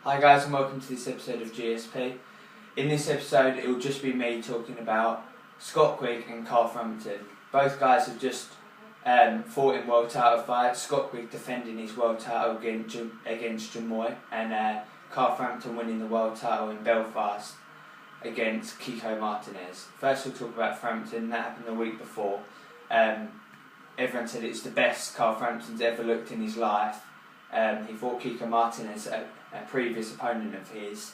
Hi guys and welcome to this episode of GSP. In this episode it will just be me talking about Scott Quigg and Carl Frampton. Both guys have just fought in world title fights. Scott Quigg defending his world title against Jamoy, and Carl Frampton winning the world title in Belfast against Kiko Martinez. First we'll talk about Frampton. That happened the week before. Everyone said it's the best Carl Frampton's ever looked in his life. He fought Kiko Martinez, a previous opponent of his.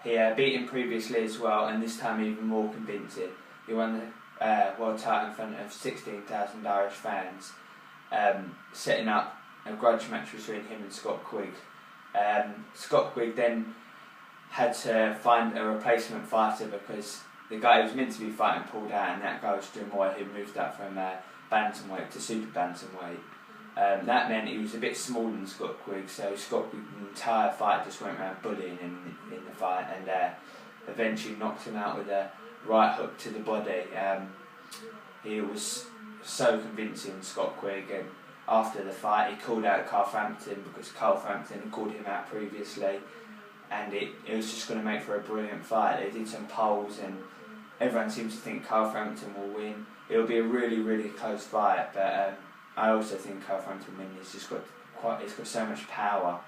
He beat him previously as well, and this time even more convincing. He won the world title in front of 16,000 Irish fans, setting up a grudge match between him and Scott Quigg. Scott Quigg then had to find a replacement fighter because the guy who was meant to be fighting pulled out, and that guy was Jamoy, who moved up from bantamweight to super bantamweight. That meant he was a bit smaller than Scott Quigg, so Scott Quigg the entire fight just went around bullying him in the fight, and eventually knocked him out with a right hook to the body. He was so convincing, Scott Quigg, and after the fight he called out Carl Frampton because Carl Frampton had called him out previously, and it was just going to make for a brilliant fight. They did some polls and everyone seems to think Carl Frampton will win. It'll be a really, really close fight, but I also think Carl Frampton wins. He's got so much power,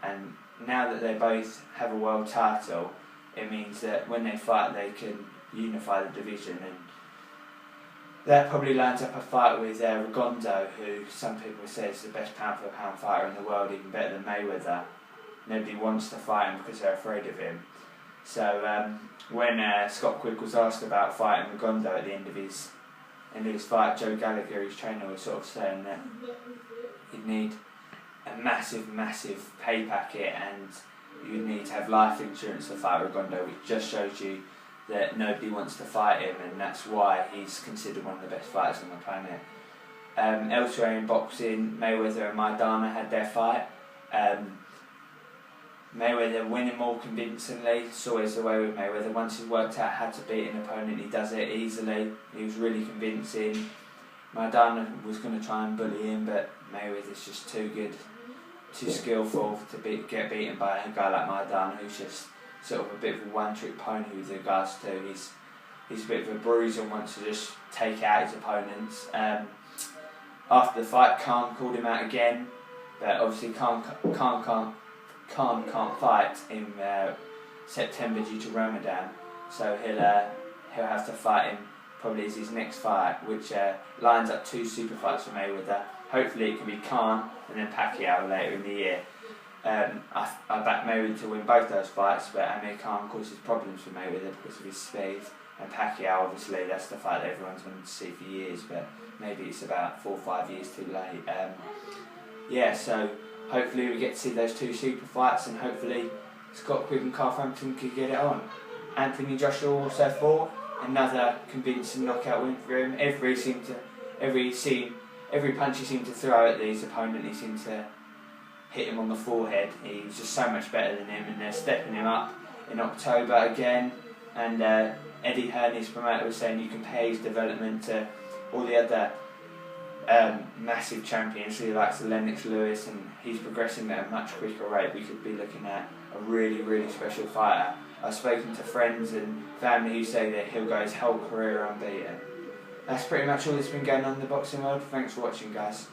and now that they both have a world title, it means that when they fight they can unify the division, and that probably lines up a fight with Rigondeaux, who some people say is the best pound for pound fighter in the world, even better than Mayweather. Nobody wants to fight him because they're afraid of him. So when Scott Quigg was asked about fighting Rigondeaux at the end of his fight, Joe Gallagher, his trainer, was sort of saying that you'd need a massive pay packet and you'd need to have life insurance to fight Rigondeaux, which just shows you that nobody wants to fight him, and that's why he's considered one of the best fighters on the planet. Elsewhere in boxing, Mayweather and Maidana had their fight. Mayweather winning more convincingly. It's always the way with Mayweather. Once he's worked out how to beat an opponent, he does it easily. He was really convincing. Maidana was going to try and bully him, but Mayweather's just too good, too skillful to get beaten by a guy like Maidana, who's just sort of a bit of a one-trick pony with regards to he's a bit of a bruiser and wants to just take out his opponents. After the fight, Khan called him out again, but obviously Khan can't fight in September due to Ramadan, so he'll have to fight him probably as his next fight, which lines up two super fights for Mayweather. Hopefully it can be Khan and then Pacquiao later in the year. I back Mayweather to win both those fights, but Amir Khan causes problems for Mayweather because of his speed, and Pacquiao, obviously that's the fight that everyone's wanted to see for years, but maybe it's about 4 or 5 years too late. So hopefully we get to see those two super fights, and hopefully Scott Quigg and Carl Frampton could get it on. Anthony Joshua also fought, another convincing knockout win for him. Every punch he seemed to throw at his opponent, he seemed to hit him on the forehead. He was just so much better than him, and they're stepping him up in October again. And Eddie Hearn, his promoter, was saying you compare his development to all the other massive champions, so he likes Lennox Lewis, and he's progressing at a much quicker rate. We could be looking at a really, really special fighter. I've spoken to friends and family who say that he'll go his whole career unbeaten. That's pretty much all that's been going on in the boxing world. Thanks for watching, guys.